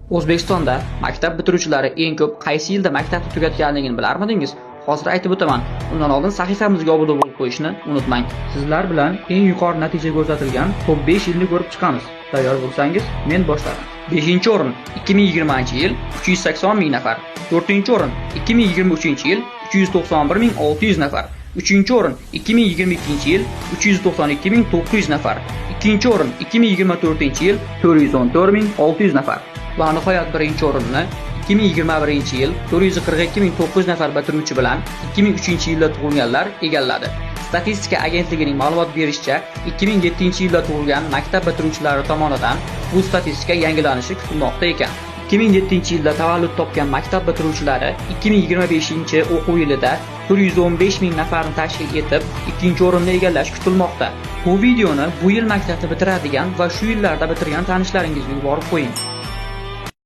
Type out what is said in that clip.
O'zbekistonda maktab bitiruvchilari eng ko'p qaysi yilda maktabni tugatganligini bilarmidingiz? Hozir aytib o'taman. Undan oldin sahifamizga obuna bo'lib qo'yishni unutmang. Sizlar bilan eng yuqori natija ko'rsatilgan top 5 yilni ko'rib chiqamiz. Tayyor bo'lsangiz, men boshladim. 5-o'rin 2020-yil 380 ming nafar. 4-o'rin 2023-yil 391.600 nafar. 3-o'rin 2022-yil 392.900 nafar. 2-o'rin 2024-yil 414.600 nafar. Va nihoyat 1-o'rinni 2021-yil 442.900 nafar bitiruvchi bilan 2003-yilda tug'ilganlar egalladi. Statistika agentligining ma'lumot berishicha, 2007-yilda tug'ilgan maktab bitiruvchilari tomonidan bu statistika yangilanishi kutilmoqda ekan. 2007-yilda tavallud topgan maktab bitiruvchilari 2025-o'quv yilida 415 ming nafarni tashkil etib, 2-o'rinni egallash kutilmoqda. Bu videoni bu yil maktabni bitiradigan va shu yillarda bitirgan tanishlaringizga yuborib qo'ying.